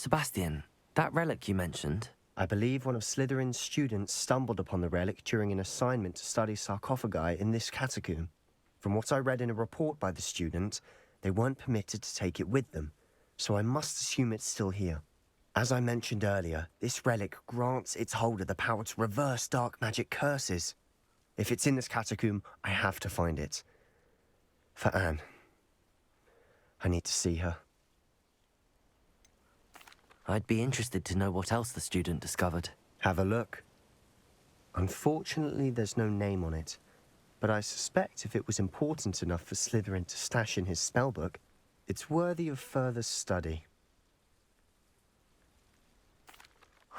Sebastian, that relic you mentioned, I believe one of Slytherin's students stumbled upon the relic during an assignment to study sarcophagi in this catacomb. From what I read in a report by the student, they weren't permitted to take it with them, so I must assume it's still here. As I mentioned earlier, this relic grants its holder the power to reverse dark magic curses. If it's in this catacomb, I have to find it. For Anne. I need to see her. I'd be interested to know what else the student discovered. Have a look. Unfortunately, there's no name on it, but I suspect if it was important enough for Slytherin to stash in his spellbook, it's worthy of further study.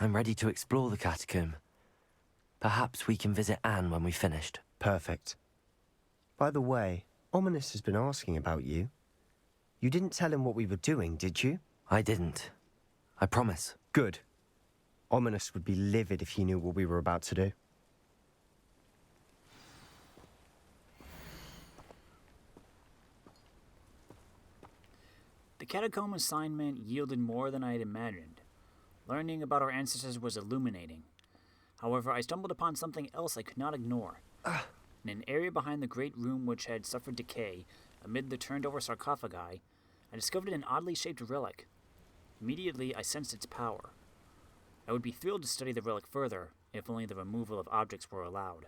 I'm ready to explore the catacomb. Perhaps we can visit Anne when we've finished. Perfect. By the way, Ominous has been asking about you. You didn't tell him what we were doing, did you? I didn't. I promise. Good. Ominous would be livid if he knew what we were about to do. The catacomb assignment yielded more than I had imagined. Learning about our ancestors was illuminating. However, I stumbled upon something else I could not ignore. In an area behind the great room which had suffered decay, amid the turned-over sarcophagi, I discovered an oddly shaped relic. Immediately, I sensed its power. I would be thrilled to study the relic further, if only the removal of objects were allowed.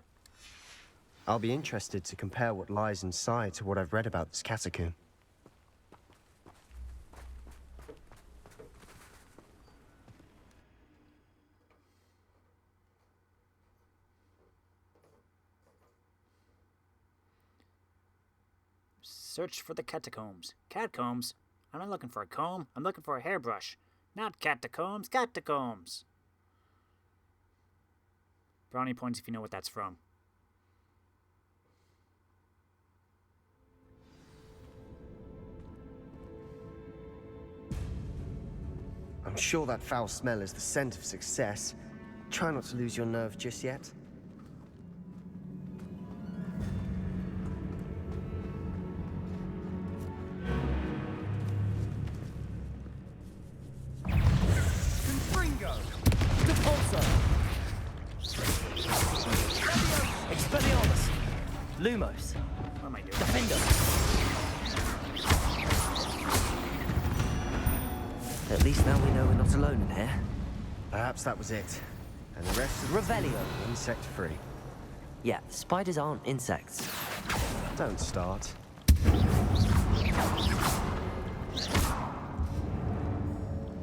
I'll be interested to compare what lies inside to what I've read about this catacomb. Search for the catacombs. Catacombs? I'm not looking for a comb. I'm looking for a hairbrush. Not catacombs, catacombs. Brownie points if you know what that's from. I'm sure that foul smell is the scent of success. Try not to lose your nerve just yet. Lumos. What am I doing? Defender. At least now we know we're not alone in here. Perhaps that was it. And the rest of Revelio. insect-free. Yeah, spiders aren't insects. Don't start.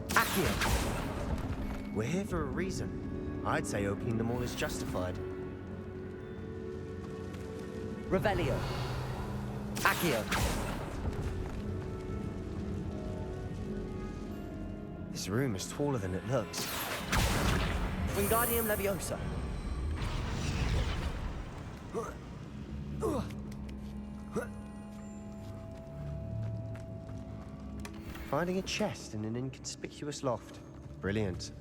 Accio. We're here for a reason. I'd say opening them all is justified. Revelio. Accio. This room is taller than it looks. Wingardium Leviosa. Finding a chest in an inconspicuous loft. Brilliant.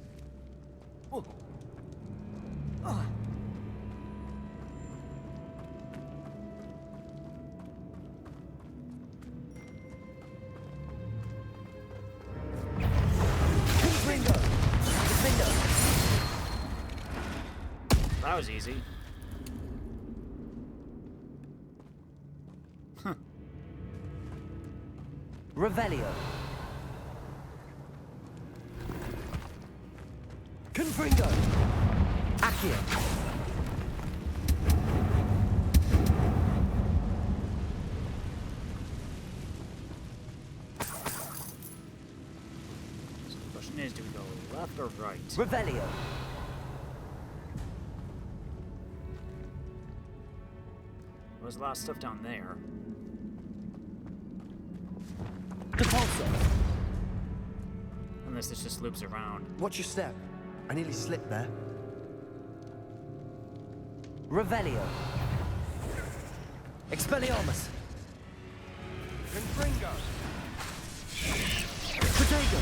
That was easy. Revelio. Confringo. Accio. So the question is, do we go left or right? Revelio. There's a lot of stuff down there. Depulso. Unless this just loops around. Watch your step. I nearly slipped there. Revelio. Expelliarmus. Confringo. Protego.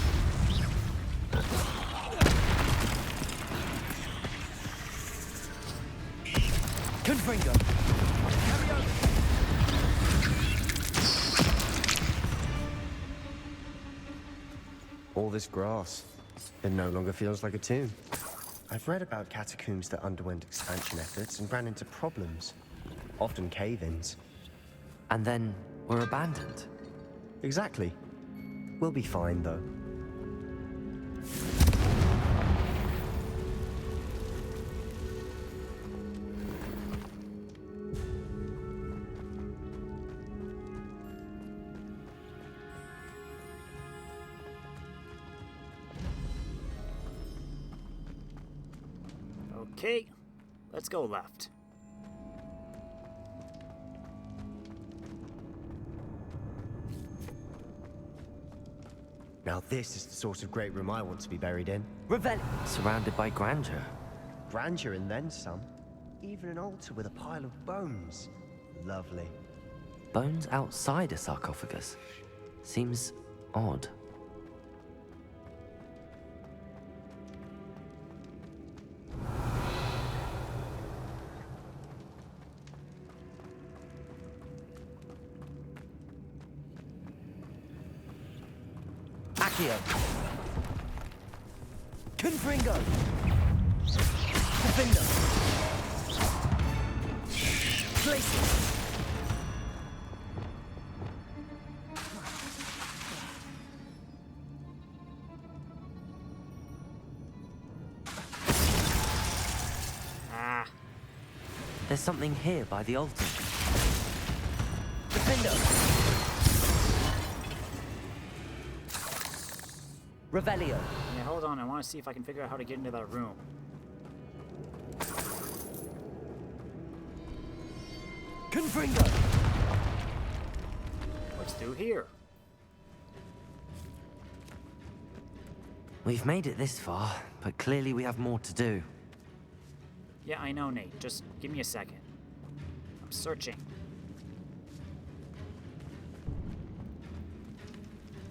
Confringo. All this grass. It no longer feels like a tomb. I've read about catacombs that underwent expansion efforts and ran into problems, often cave-ins. And then were abandoned. Exactly. We'll be fine, though. Okay, let's go left. Now this is the sort of great room I want to be buried in. Relic! Surrounded by grandeur. Grandeur and then some. Even an altar with a pile of bones. Lovely. Bones outside a sarcophagus. Seems odd. Accio! Confringo! Defender! Places! Ah, There's something here by the altar. Defender! Revelio! yeah, hold on. I want to see if I can figure out how to get into that room. Confringo! What's through here? We've made it this far, but clearly we have more to do. Yeah, I know, Nate. Just give me a second. I'm searching.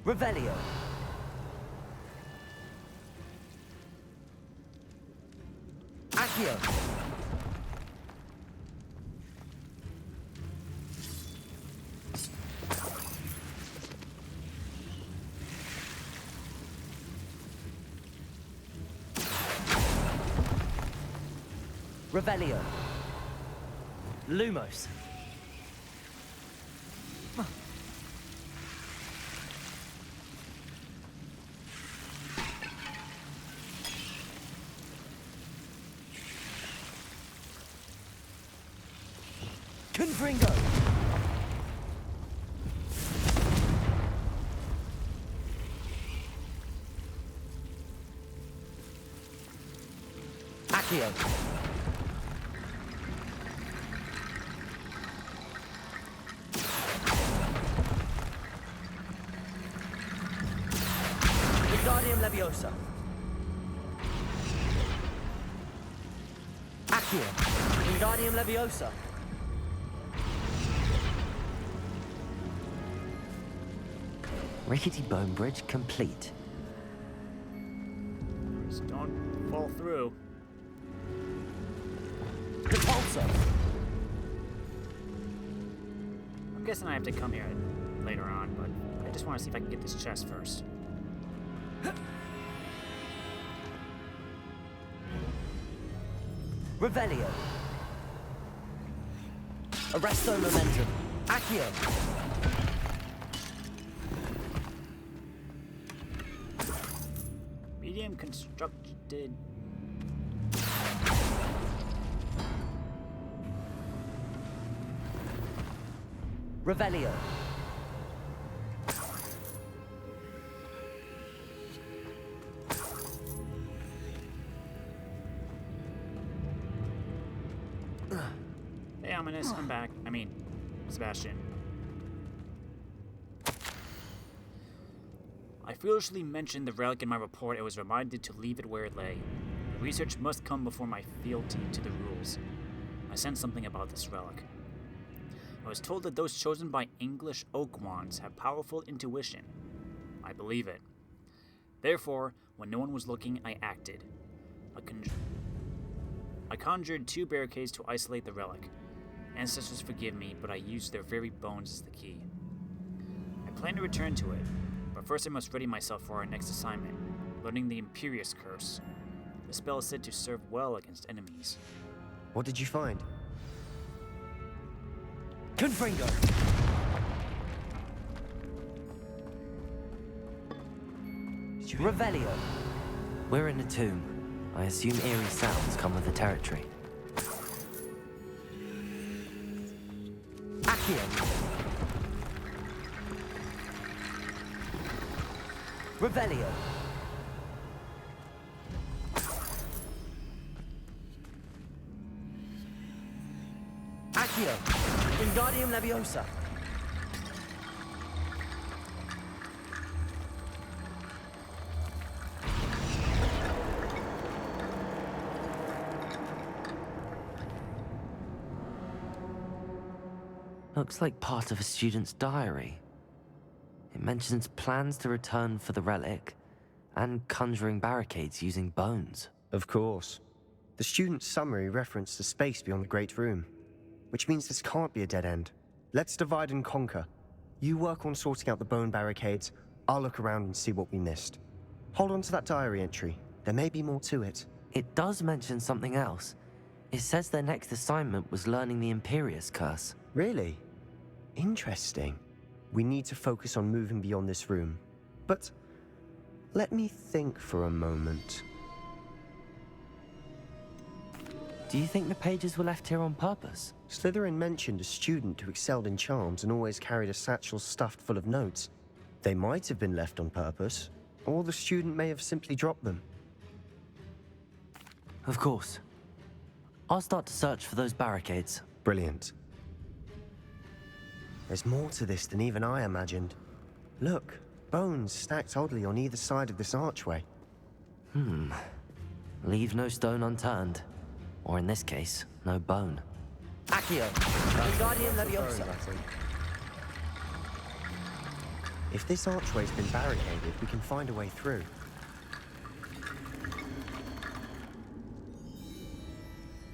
Revelio! Accio! Revelio! Lumos! Confringo! Accio! Wingardium Leviosa! Accio! Wingardium Leviosa! Rickety bone bridge complete. Just don't fall through. Repulsor! I'm guessing I have to come here later on, but I just want to see if I can get this chest first. Revelio! Arresto Momentum! Accio! Medium constructed. Revelio! Hey, Ominous, I'm back. I mean, Sebastian. I foolishly mentioned the relic in my report and was reminded to leave it where it lay. The research must come before my fealty to the rules. I sensed something about this relic. I was told that those chosen by English oak wands have powerful intuition. I believe it. Therefore, when no one was looking, I acted. I conjured 2 barricades to isolate the relic. Ancestors forgive me, but I used their very bones as the key. I plan to return to it, but first I must ready myself for our next assignment. learning the Imperious Curse. The spell is said to serve well against enemies. What did you find? Confringo! Revelio! We're in a tomb. I assume eerie sounds come with the territory. Accio! Revelio! Accio! Wingardium Leviosa! Looks like part of a student's diary. It mentions plans to return for the relic and conjuring barricades using bones. Of course. The student's summary referenced the space beyond the Great Room, which means this can't be a dead end. Let's divide and conquer. You work on sorting out the bone barricades, I'll look around and see what we missed. Hold on to that diary entry. There may be more to it. It does mention something else. It says their next assignment was learning the Imperious Curse. Really? Interesting. We need to focus on moving beyond this room. But let me think for a moment. Do you think the pages were left here on purpose? Slytherin mentioned a student who excelled in charms and always carried a satchel stuffed full of notes. They might have been left on purpose, or the student may have simply dropped them. Of course. I'll start to search for those barricades. Brilliant. There's more to this than even I imagined. Look, bones stacked oddly on either side of this archway. Leave no stone unturned. Or in this case, no bone. Accio! Wingardium Leviosa! If this archway's been barricaded, we can find a way through.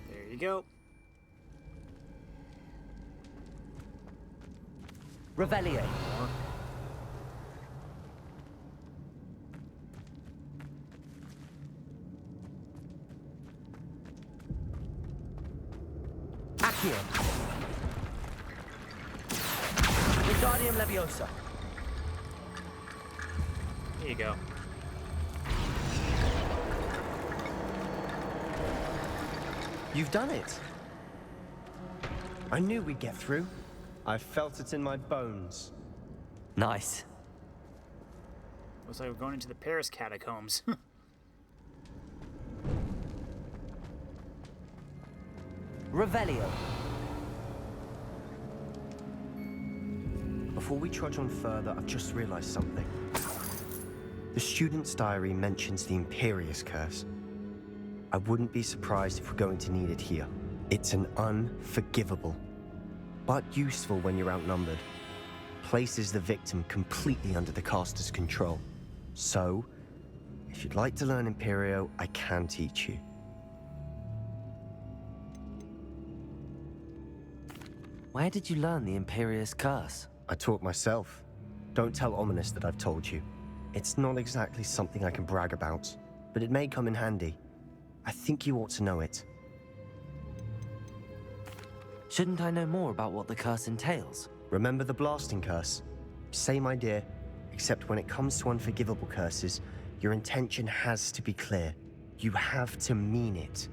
There you go. Revelio! Accio! Wingardium Leviosa! There you go. You've done it! I knew we'd get through. I felt it in my bones. Nice. Looks like we're going into the Paris catacombs. Revelio! Before we trudge on further, I've just realized something. The student's diary mentions the Imperious Curse. I wouldn't be surprised if we're going to need it here. It's an unforgivable, but useful when you're outnumbered. Places the victim completely under the caster's control. So, if you'd like to learn Imperio, I can teach you. Where did you learn the Imperious Curse? I taught myself. Don't tell Ominous that I've told you. It's not exactly something I can brag about, but it may come in handy. I think you ought to know it. Shouldn't I know more about what the curse entails? Remember the blasting curse? Same idea, except when it comes to unforgivable curses, your intention has to be clear. You have to mean it.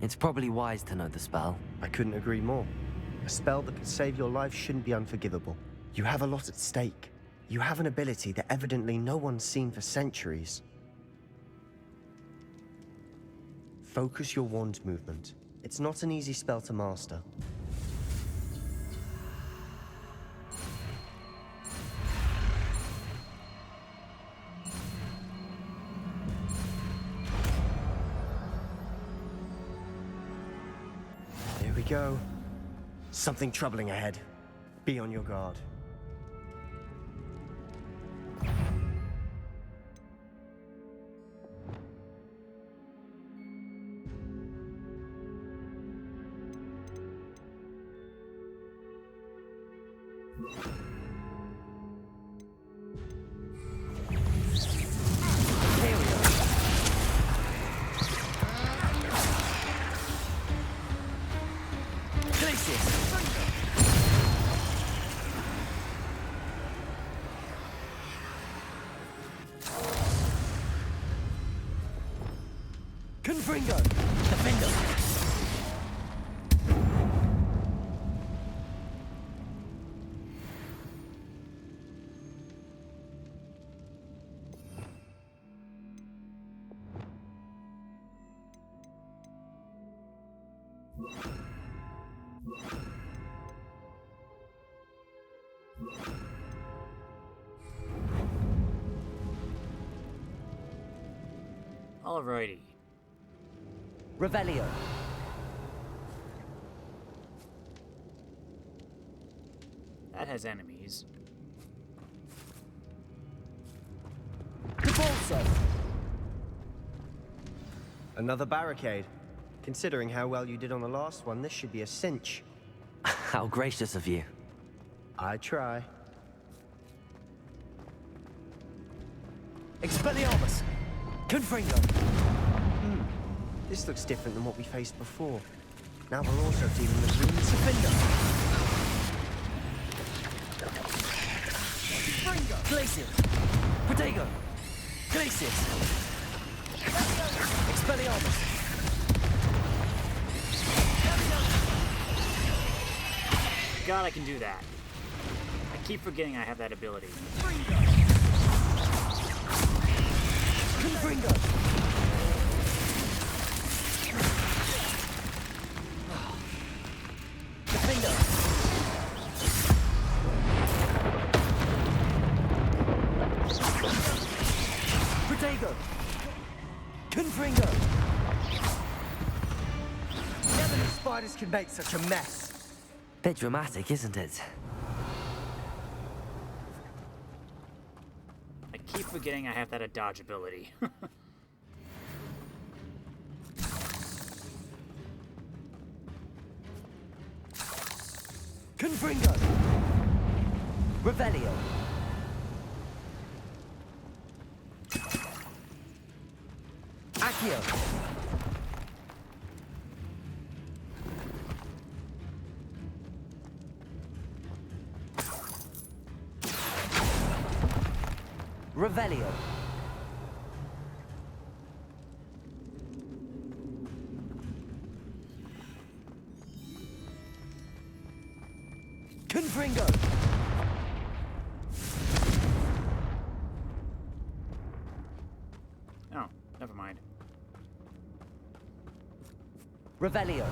It's probably wise to know the spell. I couldn't agree more. A spell that could save your life shouldn't be unforgivable. You have a lot at stake. You have an ability that evidently no one's seen for centuries. Focus your wand movement. It's not an easy spell to master. There we go. Something troubling ahead. Be on your guard. Confringo! Defendo! Alrighty. Revelio. That has enemies. Devolso. Another barricade. Considering how well you did on the last one, this should be a cinch. How gracious of you. I try. Expelliarmus. Confringo. This looks different than what we faced before. Now we're also dealing with runes. Defendo. Confringo. Glacius. Protego. Glacius. Expelliarmus. God, I can do that. I keep forgetting I have that ability. Confringo. Defendo. Protego. Confringo. Never knew spiders could make such a mess. Bit dramatic, isn't it? I keep forgetting I have that dodge ability. Confringo. Revelio. Accio. Revelio. Confringo. Oh, never mind. Revelio.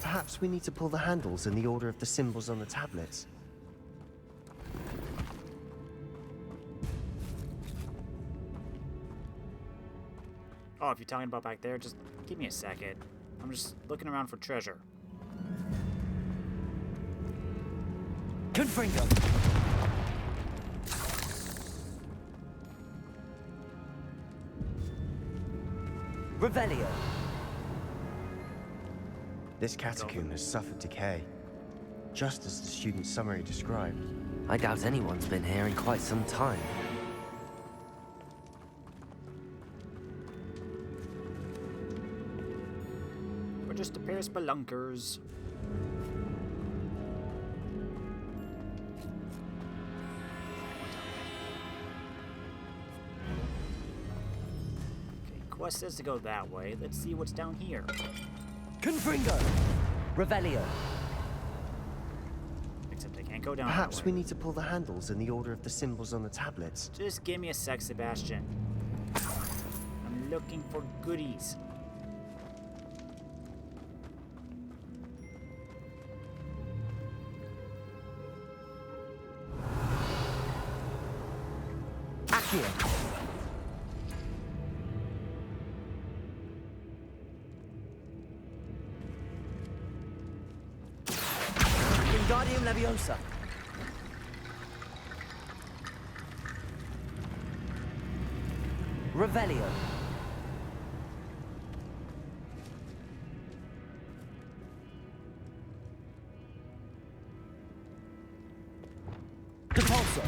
Perhaps we need to pull the handles in the order of the symbols on the tablets. Oh, if you're talking about back there, just give me a second. I'm just looking around for treasure. Confringo. Revelio. This catacomb has suffered decay, just as the student's summary described. I doubt anyone's been here in quite some time. We're just a pair of spelunkers. Okay, quest says to go that way. Let's see what's down here. Confringo. Revelio. Except I can't go down Perhaps that we way. need to pull the handles in the order of the symbols on the tablets. Just give me a sec, Sebastian. I'm looking for goodies. Accio. Wingardium Leviosa. Revelio. Depulso.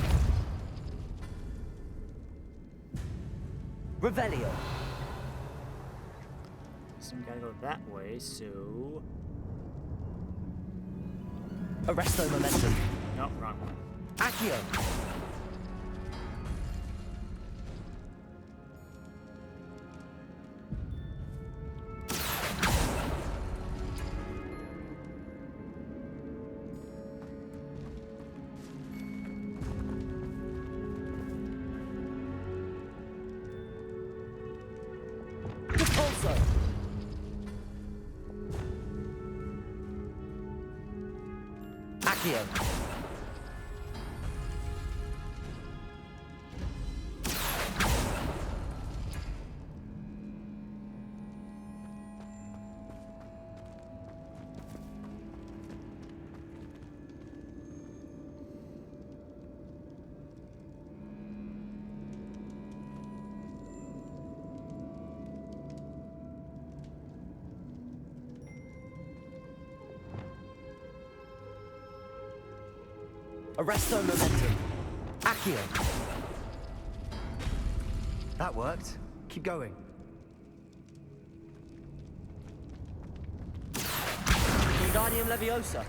Revelio. So we gotta go that way, so... Arresto Momentum. No, wrong one. Accio. Levioso! Accio! Arresto momentum. Accio. That worked. Keep going. Wingardium Leviosa.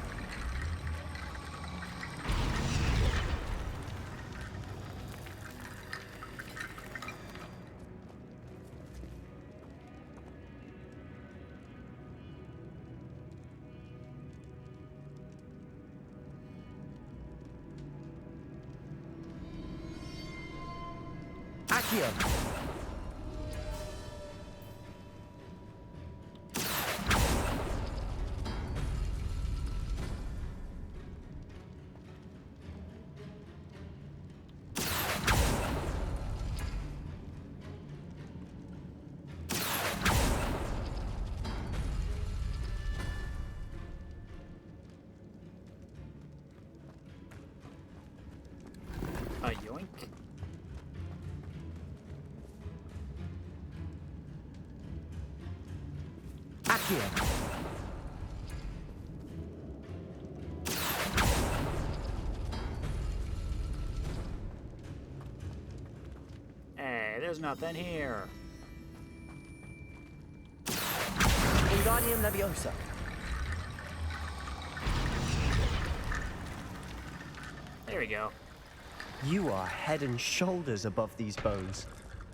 Accio. Yoink. Accio. Hey, there's nothing here. Wingardium Leviosa. There we go. You are head and shoulders above these bones.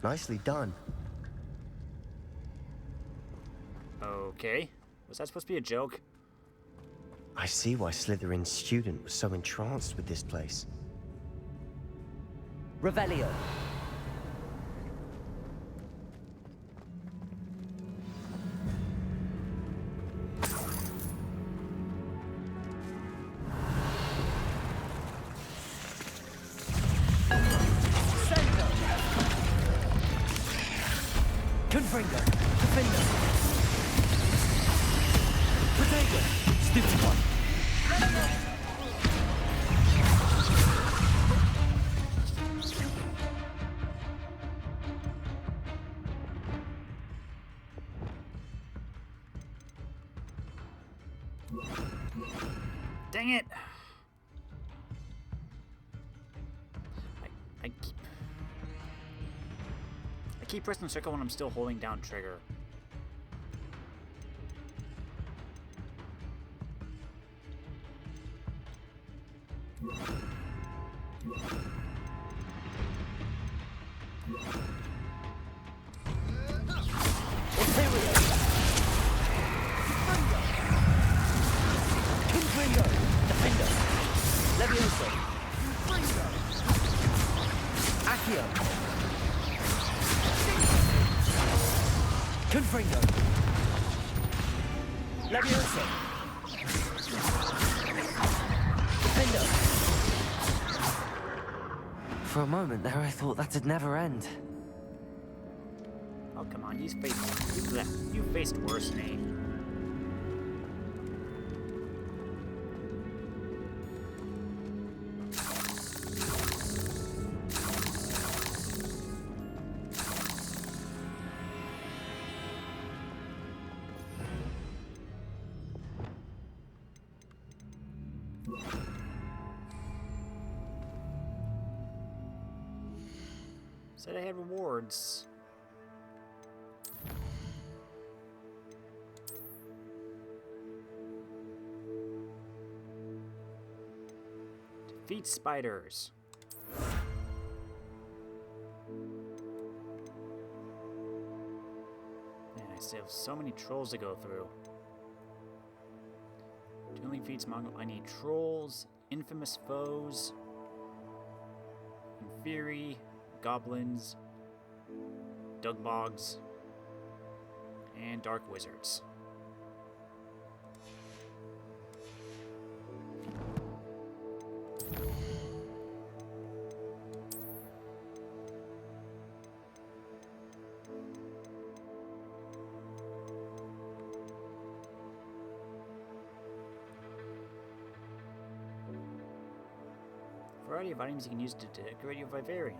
Nicely done. Okay. Was that supposed to be a joke? I see why Slytherin's student was so entranced with this place. Revelio. Confringo. Defender. Protego. Stupid one. Dang it! I keep pressing circle when I'm still holding down trigger. Confringo. Defender. Levioso. Accio. Confringo. Levioso. Defender. For a moment there, I thought that'd never end. Oh, come on, you faced worse, Nate. Said I had rewards. Defeat spiders. Man, I still have so many trolls to go through. Dueling feats Mongol. I need trolls, infamous foes, Inferi, goblins, Dugbogs. and dark wizards. Variety of items you can use to decorate your vivarium.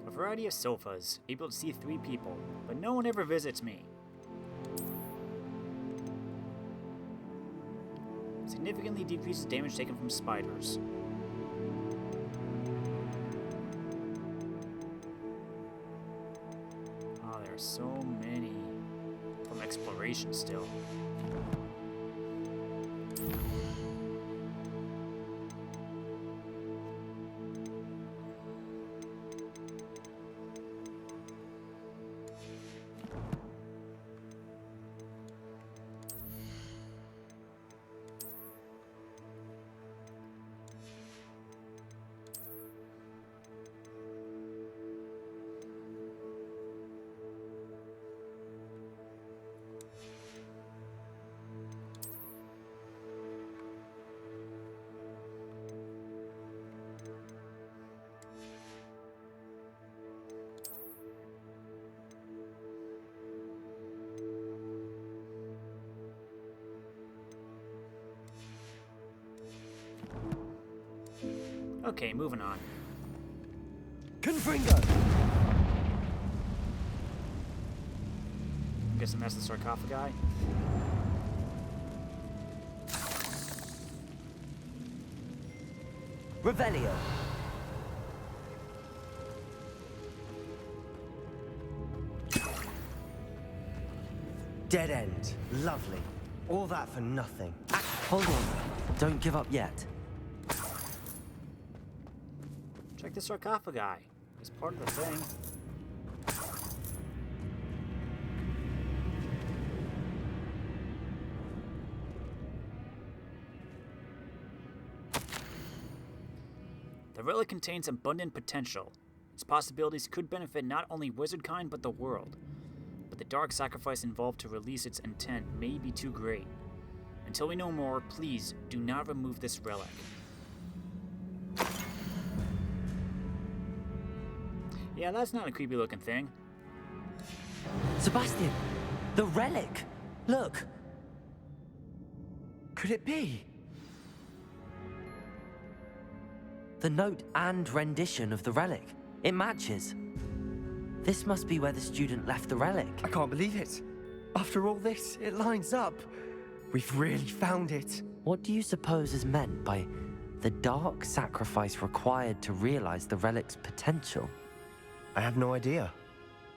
A variety of sofas, able to see 3 people, but no one ever visits me. Significantly decreases damage taken from spiders. Oh, there are so many from exploration still. Okay, moving on. Confringo! I'm guessing that's the sarcophagi. Revelio. Dead end. Lovely. All that for nothing. Hold on. Don't give up yet. Check the sarcophagi. It's part of the thing. The relic contains abundant potential. Its possibilities could benefit not only wizardkind but the world. But the dark sacrifice involved to release its intent may be too great. Until we know more, please do not remove this relic. Yeah, that's not a creepy looking thing. Sebastian! The relic! Look! Could it be? The note and rendition of the relic. It matches. This must be where the student left the relic. I can't believe it. After all this, it lines up. We've really found it. What do you suppose is meant by the dark sacrifice required to realize the relic's potential? I have no idea.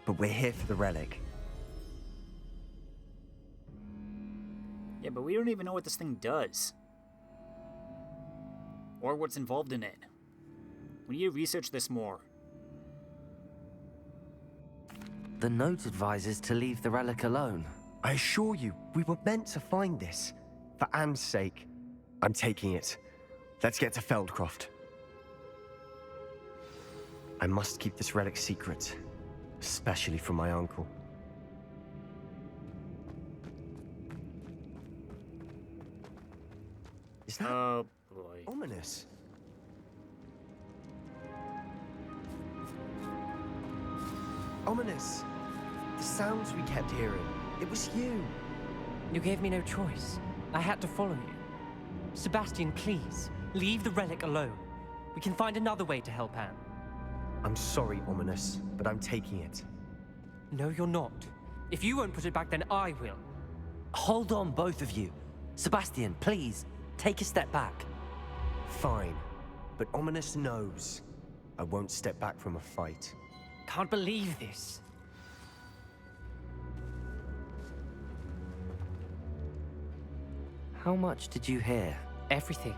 But we're here for the relic. Yeah, but we don't even know what this thing does. Or what's involved in it. We need to research this more. The note advises to leave the relic alone. I assure you, we were meant to find this. For Anne's sake. I'm taking it. Let's get to Feldcroft. I must keep this relic secret. Especially from my uncle. Is that Oh boy. ominous? Ominous. The sounds we kept hearing. It was you. You gave me no choice. I had to follow you. Sebastian, please, leave the relic alone. We can find another way to help Anne. I'm sorry, Ominous, but I'm taking it. No, you're not. If you won't put it back, then I will. Hold on, both of you. Sebastian, please, take a step back. Fine. But Ominous knows. I won't step back from a fight. Can't believe this. How much did you hear? Everything.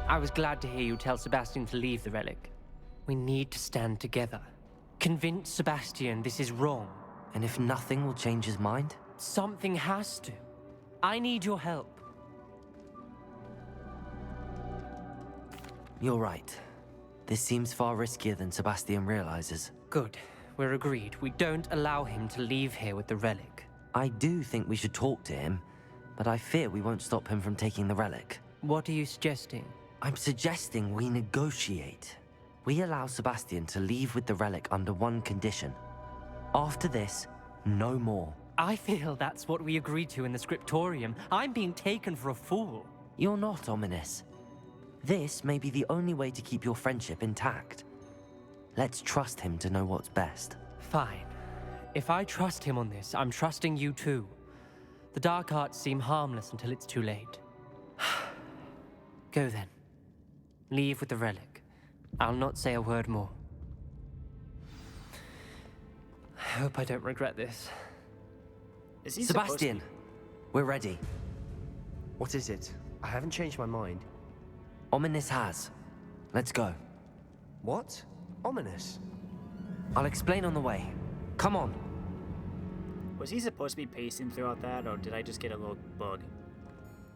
I was glad to hear you tell Sebastian to leave the relic. We need to stand together. Convince Sebastian this is wrong. And if nothing will change his mind? Something has to. I need your help. You're right. This seems far riskier than Sebastian realizes. Good. We're agreed. We don't allow him to leave here with the relic. I do think we should talk to him, but I fear we won't stop him from taking the relic. What are you suggesting? I'm suggesting we negotiate. We allow Sebastian to leave with the relic under one condition. After this, no more. I feel that's what we agreed to in the scriptorium. I'm being taken for a fool. You're not ominous. This may be the only way to keep your friendship intact. Let's trust him to know what's best. Fine. If I trust him on this, I'm trusting you too. The dark arts seem harmless until it's too late. Go then. Leave with the relic. I'll not say a word more. I hope I don't regret this. Is he Sebastian, we're ready. What is it? I haven't changed my mind. Ominous has. Let's go. What? Ominous? I'll explain on the way. Come on. Was he supposed to be pacing throughout that, or did I just get a little bug?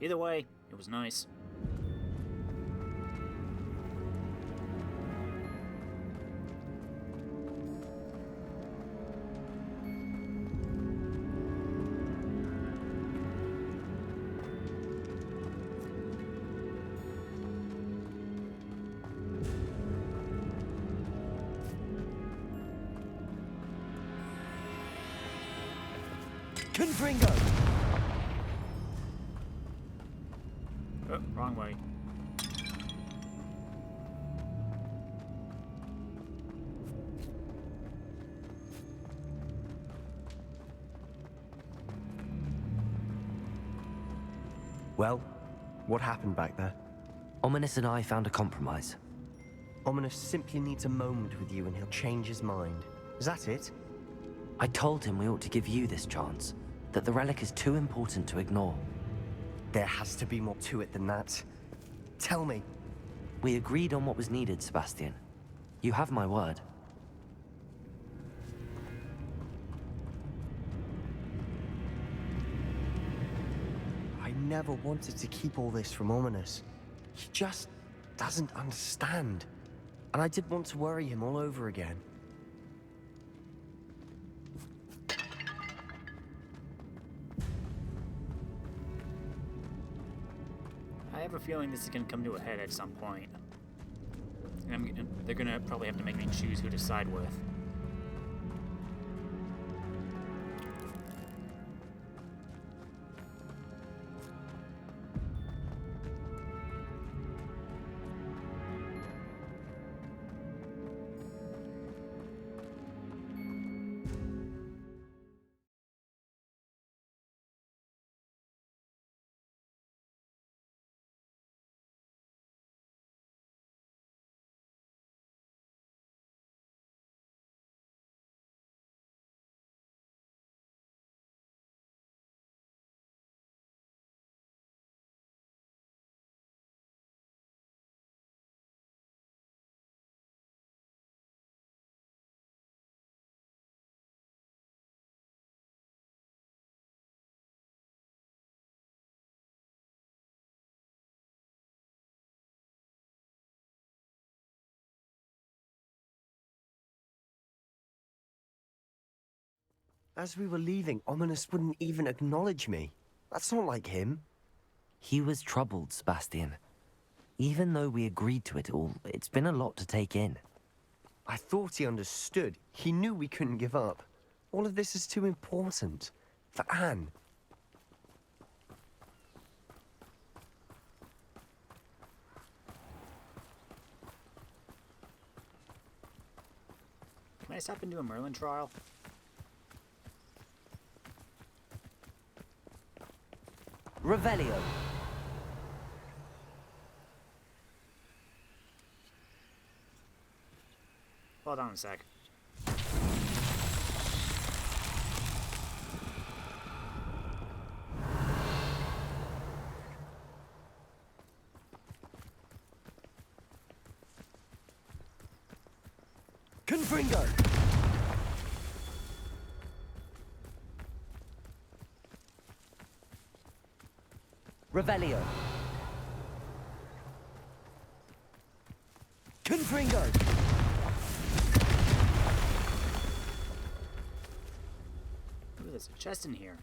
Either way, it was nice. Confringo! Oh, wrong way. Well, what happened back there? Ominous and I found a compromise. Ominous simply needs a moment with you and he'll change his mind. Is that it? I told him we ought to give you this chance, that the relic is too important to ignore. There has to be more to it than that. Tell me. We agreed on what was needed, Sebastian. You have my word. I never wanted to keep all this from Ominous. He just doesn't understand. And I didn't want to worry him all over again. I have a feeling this is going to come to a head at some point. And they're going to probably have to make me choose who to side with. As we were leaving, Ominous wouldn't even acknowledge me. That's not like him. He was troubled, Sebastian. Even though we agreed to it all, it's been a lot to take in. I thought he understood. He knew we couldn't give up. All of this is too important. For Anne. Can I step into a Merlin trial? Revelio. Hold on a sec. Confringo! Revelio. Confringo! Confringo! Ooh, there's a chest in here.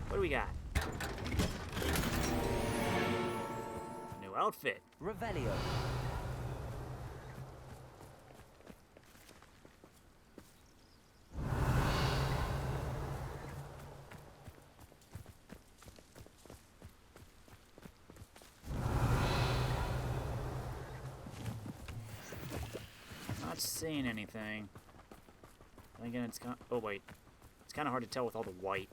What do we got? New outfit. Revelio. Not seeing anything. Then again, it's kind. Oh wait, it's kind of hard to tell with all the white.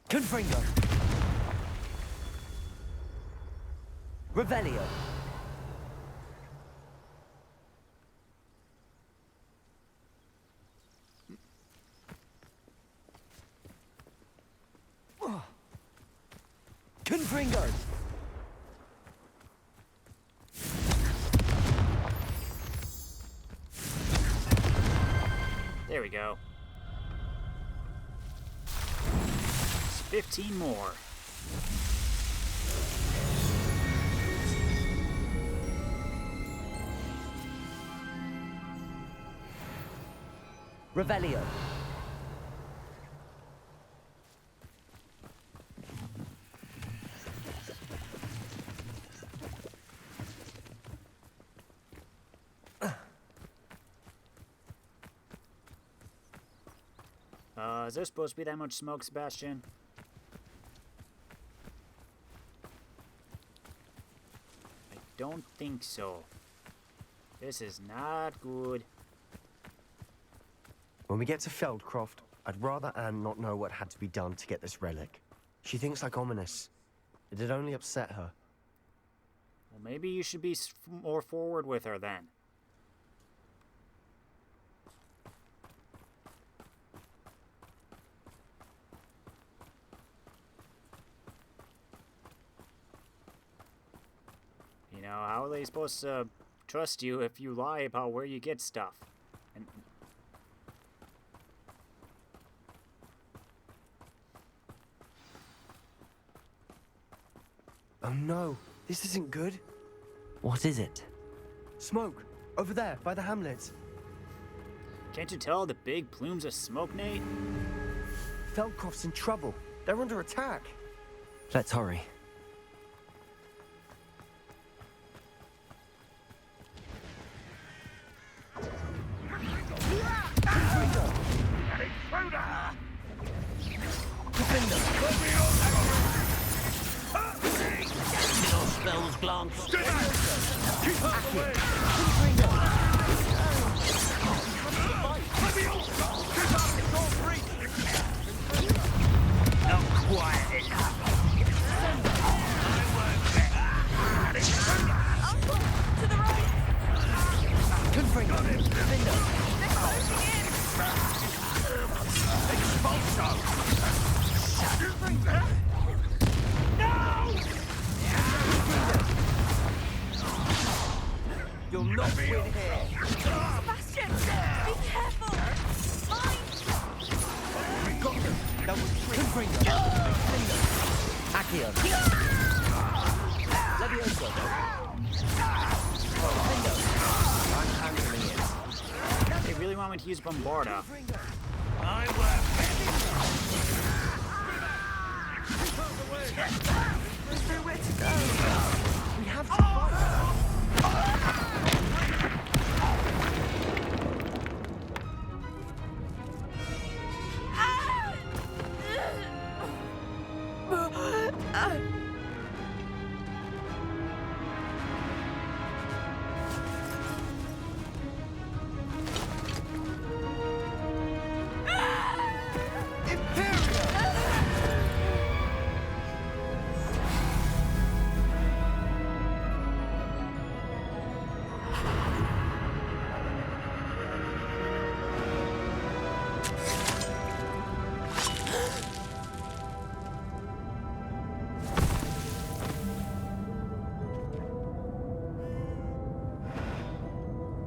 Confringo. Revelio. Confringo. There we go. 15 more. Revelio. Is there supposed to be that much smoke, Sebastian? I don't think so. This is not good. When we get to Feldcroft, I'd rather Anne not know what had to be done to get this relic. She thinks like ominous. It'd only upset her. Well, maybe you should be more forward with her then. You know, how are they supposed to trust you if you lie about where you get stuff? And Oh no, this isn't good. What is it? Smoke! Over there, by the hamlet. can't you tell the big plumes of smoke, Nate? Feldcroft's in trouble. They're under attack. Let's hurry. Spells glance. Keep out the way! Not quiet enough. To the right! Got him. They're closing in! You'll not win here. Sebastian! Be careful! Mine! We got them. That was Confringo. Accio. Levioso. I'm handling it. They really want me to use Bombarda. I work There's nowhere to go. We have to fight.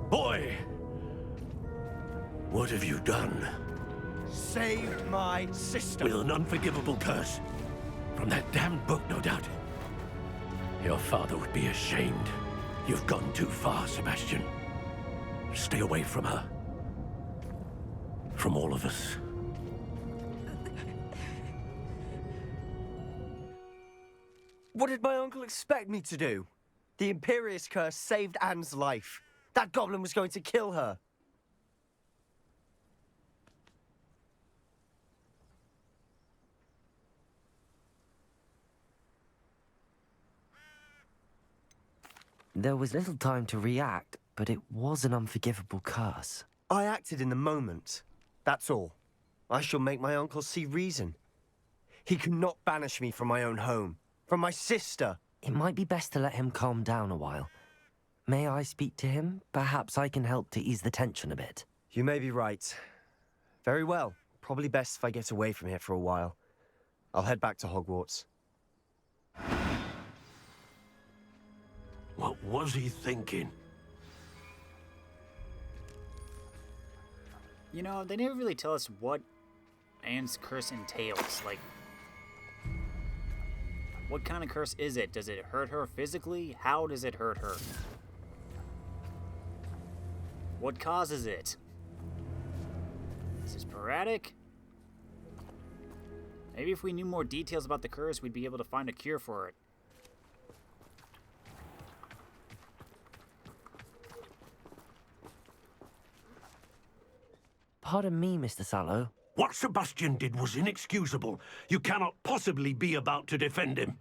Boy! What have you done? saved my sister. With an unforgivable curse. From that damned book, no doubt. Your father would be ashamed. You've gone too far, Sebastian. Stay away from her. From all of us. What did my uncle expect me to do? The Imperious curse saved Anne's life. That goblin was going to kill her. There was little time to react, but it was an unforgivable curse. I acted in the moment. That's all. I shall make my uncle see reason. He cannot banish me from my own home, from my sister. It might be best to let him calm down a while. May I speak to him? Perhaps I can help to ease the tension a bit. You may be right. Very well. Probably best if I get away from here for a while. I'll head back to Hogwarts. What was he thinking? You know, they never really tell us what Anne's curse entails. Like, what kind of curse is it? Does it hurt her physically? How does it hurt her? What causes it? Is it sporadic? Maybe if we knew more details about the curse, we'd be able to find a cure for it. Pardon me, Mr. Sallow. What Sebastian did was inexcusable. You cannot possibly be about to defend him.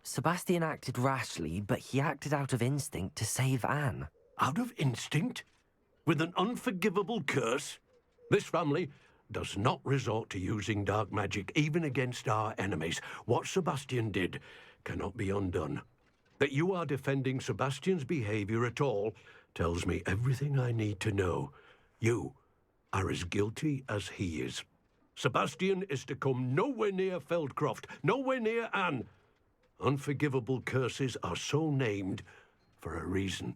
Sebastian acted rashly, but he acted out of instinct to save Anne. Out of instinct? With an unforgivable curse? This family does not resort to using dark magic even against our enemies. What Sebastian did cannot be undone. That you are defending Sebastian's behavior at all tells me everything I need to know. You are as guilty as he is. Sebastian is to come nowhere near Feldcroft, nowhere near Anne. Unforgivable curses are so named for a reason.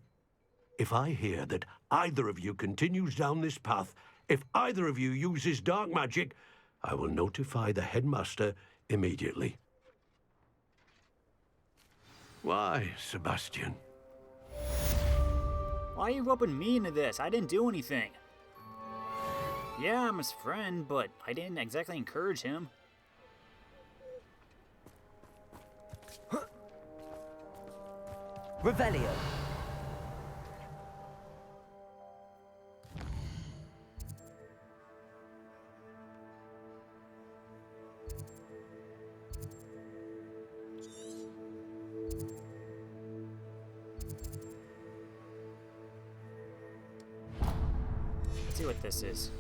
If I hear that either of you continues down this path, if either of you uses dark magic, I will notify the headmaster immediately. Why, Sebastian? Why are you roping me into this? I didn't do anything. Yeah, I'm his friend, but I didn't exactly encourage him. Revelio. Let's see what this is.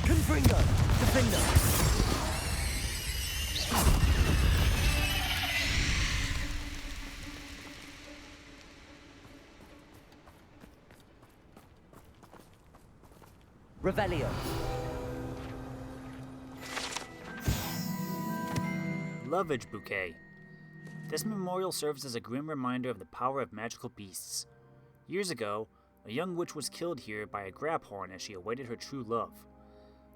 Confringo. Defender. Revelio. Lovage Bouquet. This memorial serves as a grim reminder of the power of magical beasts. Years ago, a young witch was killed here by a grabhorn as she awaited her true love.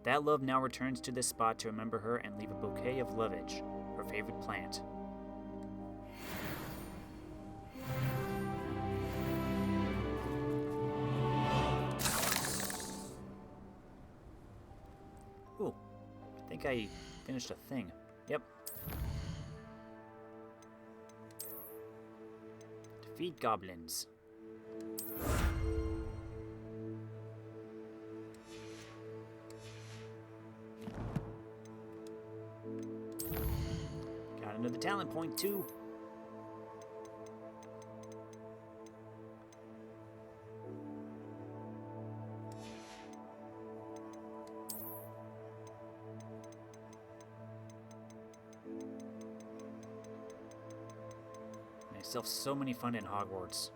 That love now returns to this spot to remember her and leave a bouquet of lovage, her favorite plant. Ooh, I think I finished a thing. Yep. Defeat goblins. Got another talent point too. myself so many fun in Hogwarts.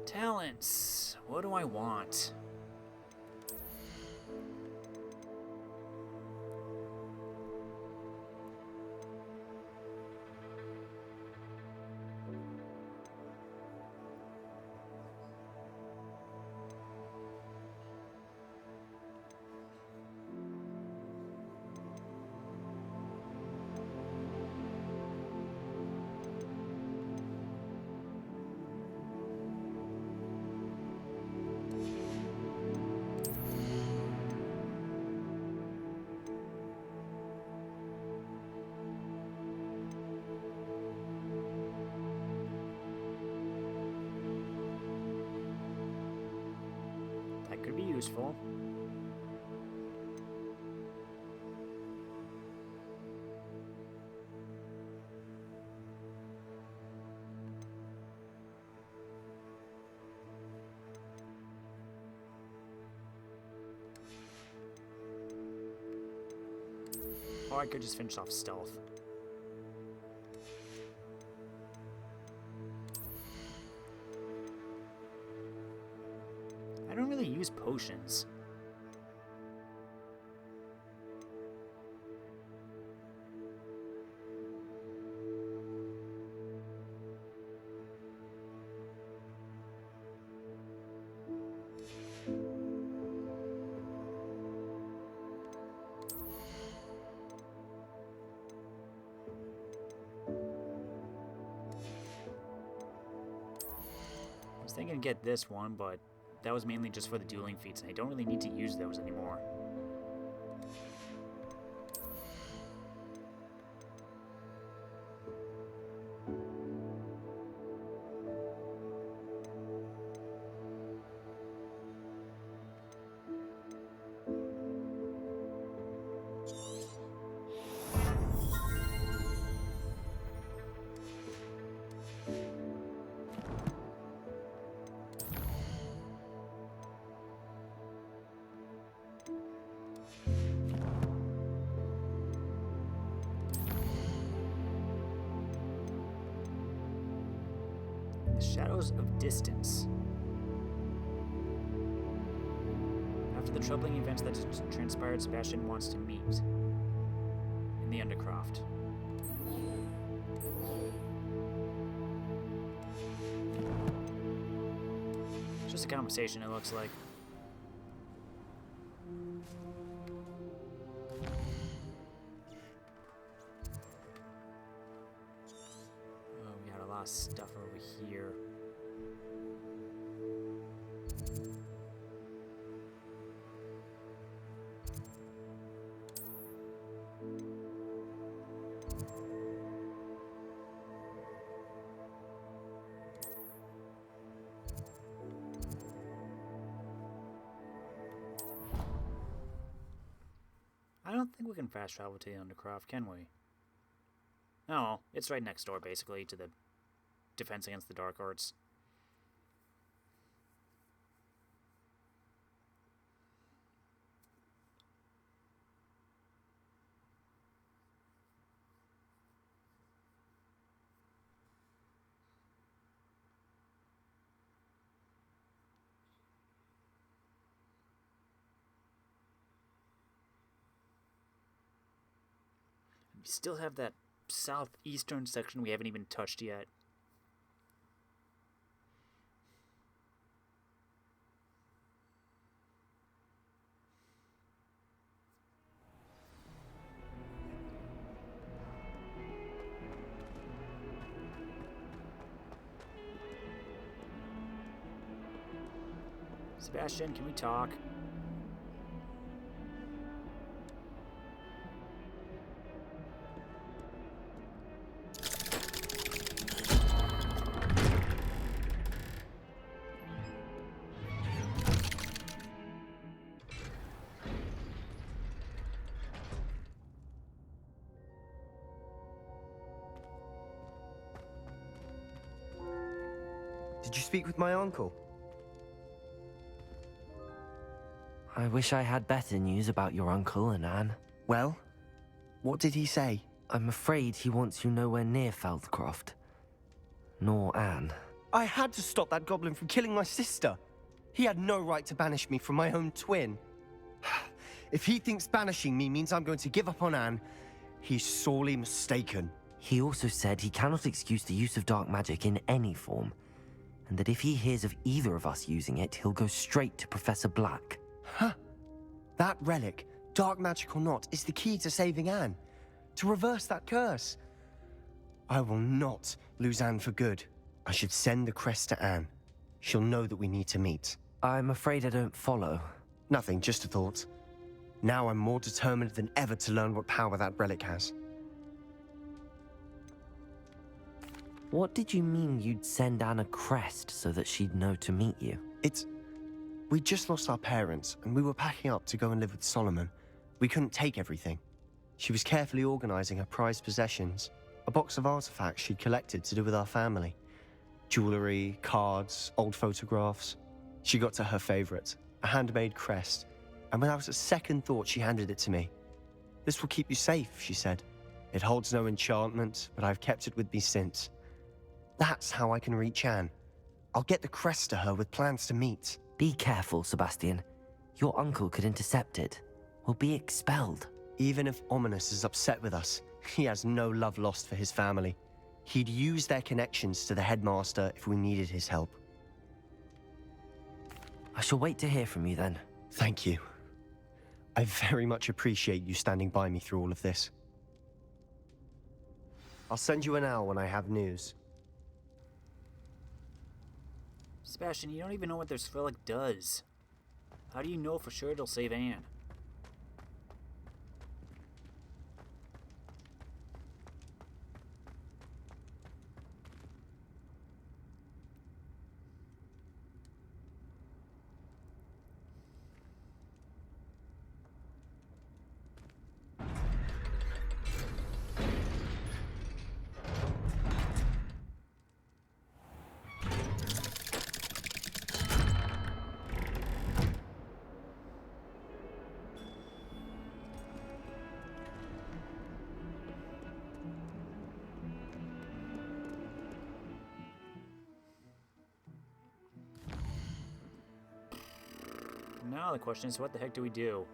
Talents. What do I want? That could be useful. Or I could just finish off stealth. I don't really use potions. I was thinking to get this one, but that was mainly just for the dueling feats, and I don't really need to use those anymore. The Shadows of Distance. After the troubling events that transpired, Sebastian wants to meet in the Undercroft. It's just a conversation, it looks like. Stuff over here. I don't think we can fast travel to the Undercroft, can we? No, it's right next door, basically, to the Defense Against the Dark Arts. We still have that southeastern section we haven't even touched yet. Sebastian, can we talk? Did you speak with my uncle? I wish I had better news about your uncle and Anne. Well, What did he say? I'm afraid he wants you nowhere near Feldcroft. Nor Anne. I had to stop that goblin from killing my sister. He had no right to banish me from my own twin. If he thinks banishing me means I'm going to give up on Anne, he's sorely mistaken. He also said he cannot excuse the use of dark magic in any form, and that if he hears of either of us using it, he'll go straight to Professor Black. Huh? That relic, dark magic or not, is the key to saving Anne. To reverse that curse. I will not lose Anne for good. I should send the crest to Anne. She'll know that we need to meet. I'm afraid I don't follow. Nothing, just a thought. Now I'm more determined than ever to learn what power that relic has. What did you mean you'd send Anne a crest so that she'd know to meet you? We just lost our parents, and we were packing up to go and live with Solomon. We couldn't take everything. She was carefully organizing her prized possessions, a box of artifacts she'd collected to do with our family. Jewelry, cards, old photographs. She got to her favorite, a handmade crest, and without a second thought she handed it to me. This will keep you safe, she said. It holds no enchantment, but I've kept it with me since. That's how I can reach Anne. I'll get the crest to her with plans to meet. Be careful, Sebastian. Your uncle could intercept it. We'll be expelled. Even if Ominous is upset with us, he has no love lost for his family. He'd use their connections to the headmaster if we needed his help. I shall wait to hear from you then. Thank you. I very much appreciate you standing by me through all of this. I'll send you an owl when I have news. Sebastian, you don't even know what this relic does. How do you know for sure it'll save Anne? Now the question is, what the heck do we do?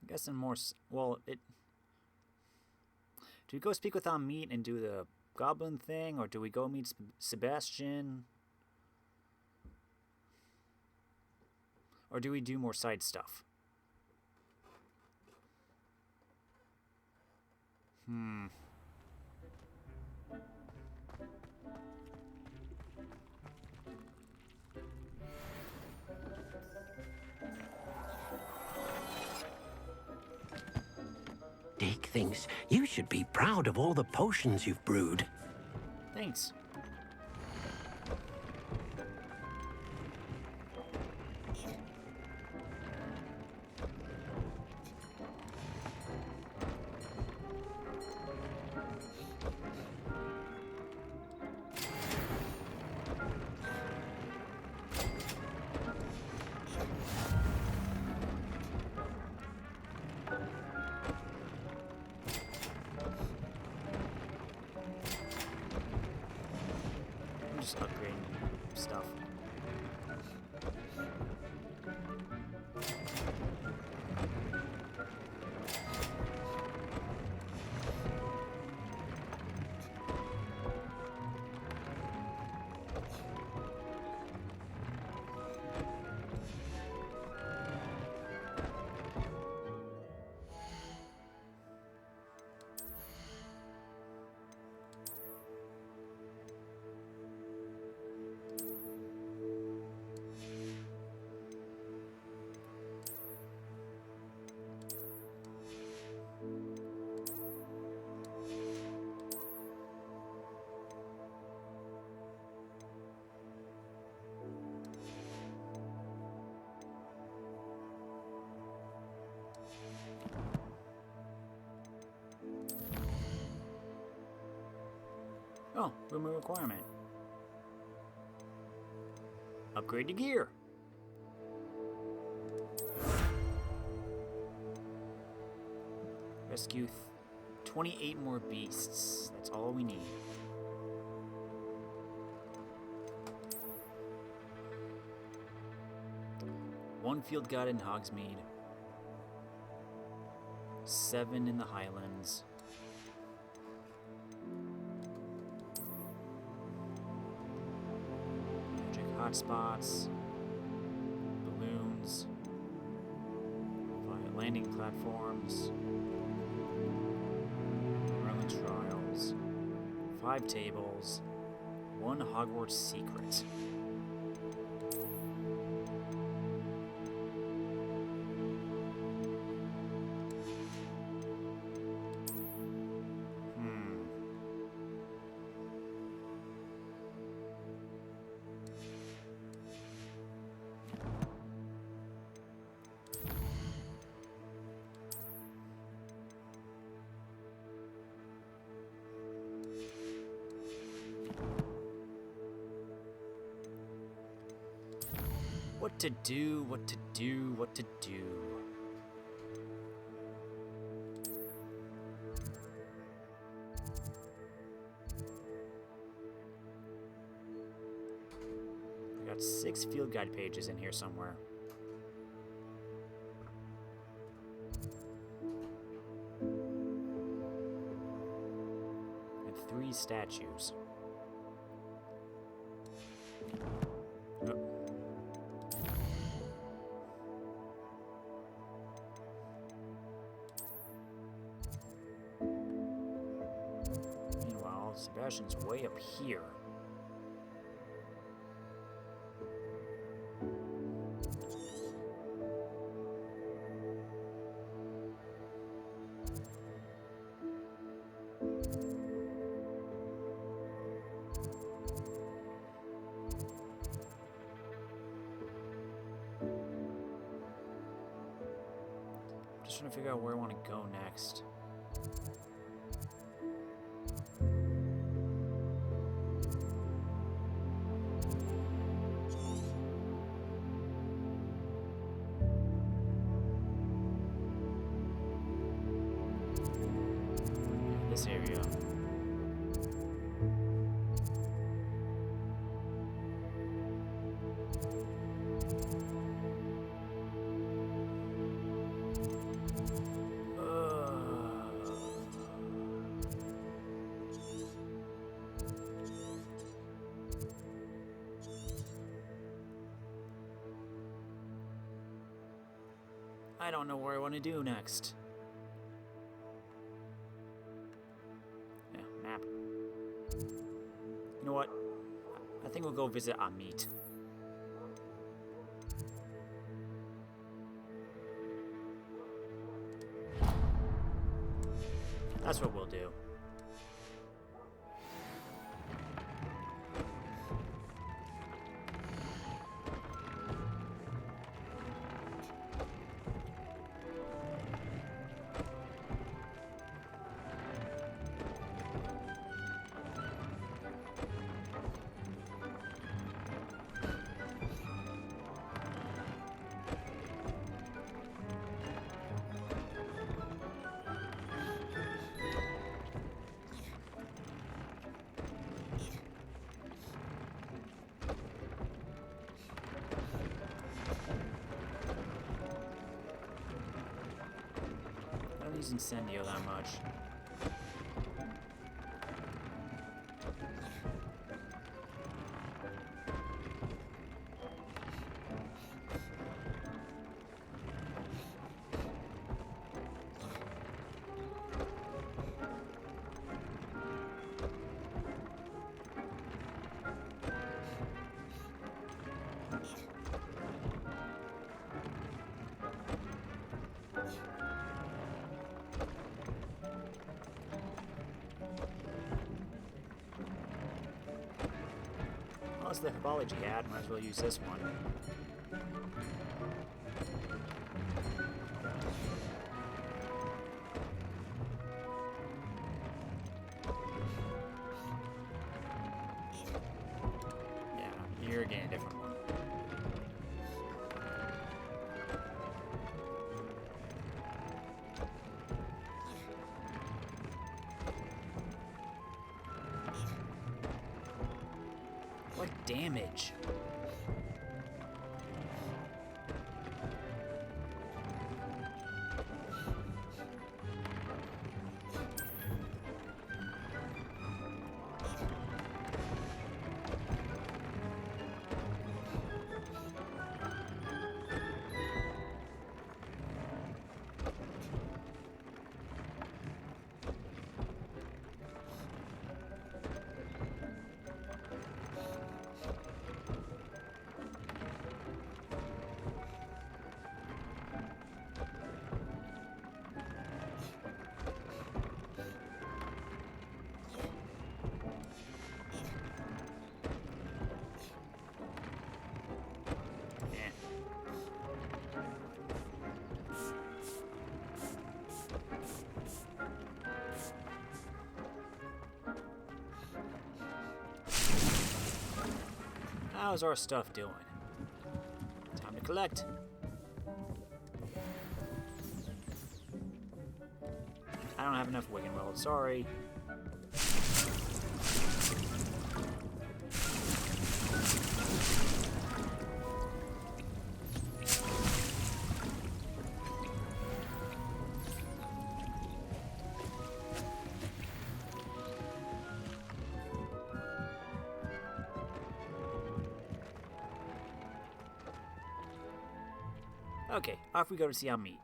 I guess some more. Well, it. Do we go speak with Amit and do the goblin thing, or do we go meet Sebastian? Or do we do more side stuff? Dick thinks you should be proud of all the potions you've brewed. Thanks. Oh, room requirement. Upgrade to gear. Rescue 28 more beasts. That's all we need. One field guide in Hogsmeade. 7 in the Highlands. Magic hotspots. Balloons. 5 landing platforms. Merlin trials. 5 tables. 1 Hogwarts secret. What to do, what to do, what to do. I got 6 field guide pages in here somewhere. And 3 statues. Sebastian's way up here. I'm just trying to figure out where I want to go next. This area. I don't know what I want to do next. Yeah, map. You know what? I think we'll go visit Amit. That's what we'll do. I don't use Incendio that much. Plus the Herbology hat, might as well use this one. damage. How's our stuff doing? Time to collect. I don't have enough Wiggenweld, sorry. Okay, off we go to see our meat.